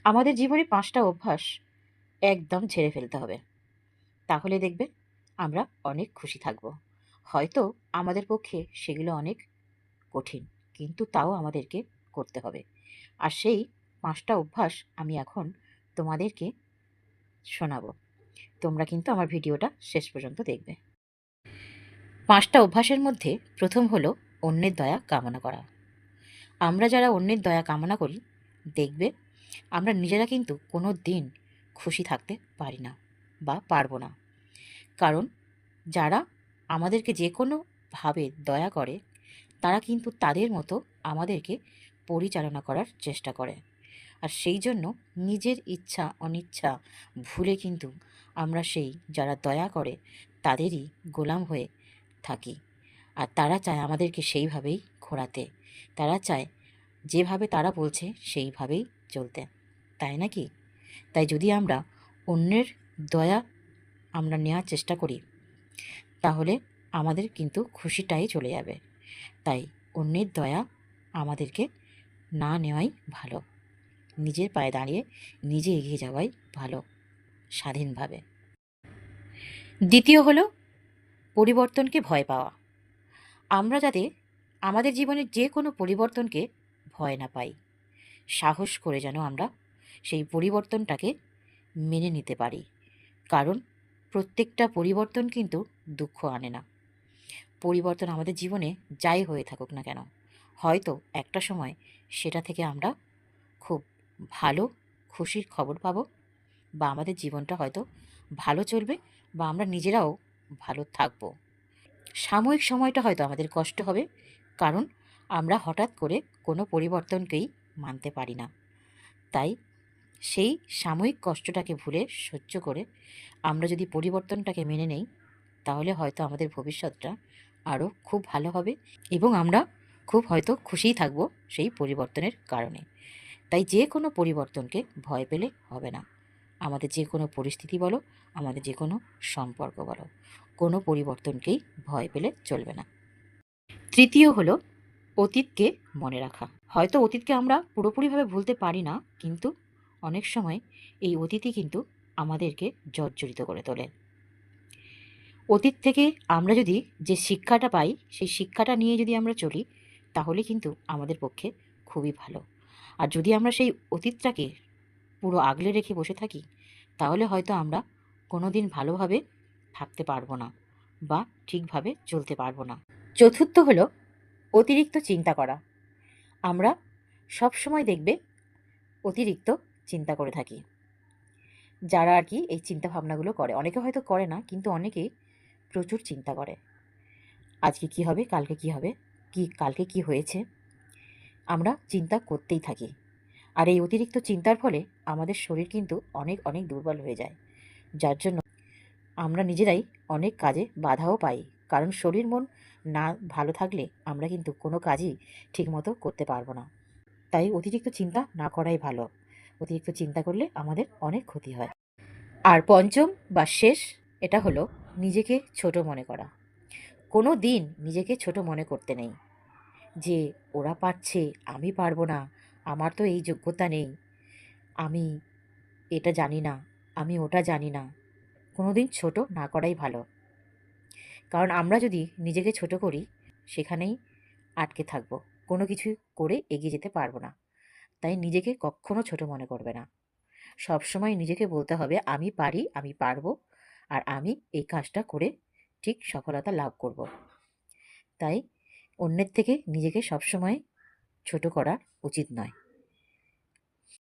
আমাদের জীবনে ৫টা অভ্যাস একদম ঝেড়ে ফেলতে হবে। তাহলে দেখবে আমরা অনেক খুশি থাকব। হয়তো আমাদের পক্ষে সেগুলো অনেক কঠিন, কিন্তু তাও আমাদেরকে করতে হবে। আর সেই ৫টা অভ্যাস আমি এখন তোমাদেরকে শোনাবো। তোমরা কিন্তু আমার ভিডিওটা শেষ পর্যন্ত দেখবে। ৫টা অভ্যাসের মধ্যে প্রথম হলো অন্যের দয়া কামনা করা। আমরা যারা অন্যের দয়া কামনা করি, দেখবে আমরা নিজেরা কিন্তু কোনো দিন খুশি থাকতে পারি না বা পারবো না। কারণ যারা আমাদেরকে যে কোনোভাবে দয়া করে, তারা কিন্তু তাদের মতো আমাদেরকে পরিচালনা করার চেষ্টা করে। আর সেই জন্য নিজের ইচ্ছা অনিচ্ছা ভুলে কিন্তু আমরা সেই যারা দয়া করে তাদেরই গোলাম হয়ে থাকি। আর তারা চায় আমাদেরকে সেইভাবেই ঘোরাতে। তারা চায় যেভাবে তারা বলছে সেইভাবেই চলতে। তাই নাকি? তাই যদি আমরা অন্যের দয়া আমরা নেওয়ার চেষ্টা করি, তাহলে আমাদের কিন্তু খুশিটাই চলে যাবে। তাই অন্যের দয়া আমাদেরকে না নেওয়াই ভালো। নিজের পায়ে দাঁড়িয়ে নিজে এগিয়ে যাওয়াই ভালো, স্বাধীনভাবে। দ্বিতীয় হলো পরিবর্তনকে ভয় পাওয়া। আমরা যাতে আমাদের জীবনের যে কোনো পরিবর্তনকে ভয় না পাই, সাহস করে যেন আমরা সেই পরিবর্তনটাকে মেনে নিতে পারি। কারণ প্রত্যেকটা পরিবর্তন কিন্তু দুঃখ আনে না। পরিবর্তন আমাদের জীবনে যাই হয়ে থাকুক না কেন, হয়তো একটা সময় সেটা থেকে আমরা খুব ভালো খুশির খবর পাবো, বা আমাদের জীবনটা হয়তো ভালো চলবে, বা আমরা নিজেরাও ভালো থাকবো। সাময়িক সময়টা হয়তো আমাদের কষ্ট হবে, কারণ আমরা হঠাৎ করে কোনো পরিবর্তনকেই মানতে পারি না। তাই সেই সাময়িক কষ্টটাকে ভুলে সহ্য করে আমরা যদি পরিবর্তনটাকে মেনে নেই, তাহলে হয়তো আমাদের ভবিষ্যৎটা আরও খুব ভালো হবে, এবং আমরা খুব হয়তো খুশিই থাকবো সেই পরিবর্তনের কারণে। তাই যে কোনো পরিবর্তনকে ভয় পেলে হবে না। আমাদের যে কোনো পরিস্থিতি বলো, আমাদের যে কোনো সম্পর্ক বলো, কোনো পরিবর্তনকেই ভয় পেলে চলবে না। তৃতীয় হলো অতীতকে মনে রাখা। হয়তো অতীতকে আমরা পুরোপুরিভাবে ভুলতে পারি না, কিন্তু অনেক সময় এই অতীতই কিন্তু আমাদেরকে জর্জরিত করে তোলে। অতীত থেকে আমরা যদি যে শিক্ষাটা পাই, সেই শিক্ষাটা নিয়ে যদি আমরা চলি, তাহলে কিন্তু আমাদের পক্ষে খুবই ভালো। আর যদি আমরা সেই অতীতটাকে পুরো আগলে রেখে বসে থাকি, তাহলে হয়তো আমরা কোনো দিন ভালোভাবে থাকতে পারবো না, বা ঠিকভাবে চলতে পারবো না। চতুর্থ হলো অতিরিক্ত চিন্তা করা। আমরা সবসময় দেখবে অতিরিক্ত চিন্তা করে থাকি। যারা আর কি এই চিন্তা ভাবনাগুলো করে, অনেকে হয়তো করে না, কিন্তু অনেকেই প্রচুর চিন্তা করে। আজকে কি হবে, কালকে কি হবে, কালকে কি হয়েছে, আমরা চিন্তা করতেই থাকি। আর এই অতিরিক্ত চিন্তার ফলে আমাদের শরীর কিন্তু অনেক অনেক দুর্বল হয়ে যায়, যার জন্য আমরা নিজেরাই অনেক কাজে বাধাও পাই। কারণ শরীর মন না ভালো থাকলে আমরা কিন্তু কোনো কাজই ঠিকমতো করতে পারবো না। তাই অতিরিক্ত চিন্তা না করাই ভালো। অতিরিক্ত চিন্তা করলে আমাদের অনেক ক্ষতি হয়। আর পঞ্চম বা শেষ, এটা হলো নিজেকে ছোট মনে করা। কোনো দিন নিজেকে ছোট মনে করতে নেই, যে ওরা পারছে আমি পারবো না, আমার তো এই যোগ্যতা নেই, আমি এটা জানি না, আমি ওটা জানি না। কোনো দিন ছোট না করাই ভালো। কারণ আমরা যদি নিজেকে ছোট করি, সেখানেই আটকে থাকবো, কোনো কিছু করে এগিয়ে যেতে পারবো না। তাই নিজেকে কখনো ছোট মনে করবে না। সবসময় নিজেকে বলতে হবে আমি পারি, আমি পারবো, আর আমি এই কাজটা করে ঠিক সফলতা লাভ করব। তাই অন্যের থেকে নিজেকে সবসময় ছোট করা উচিত নয়।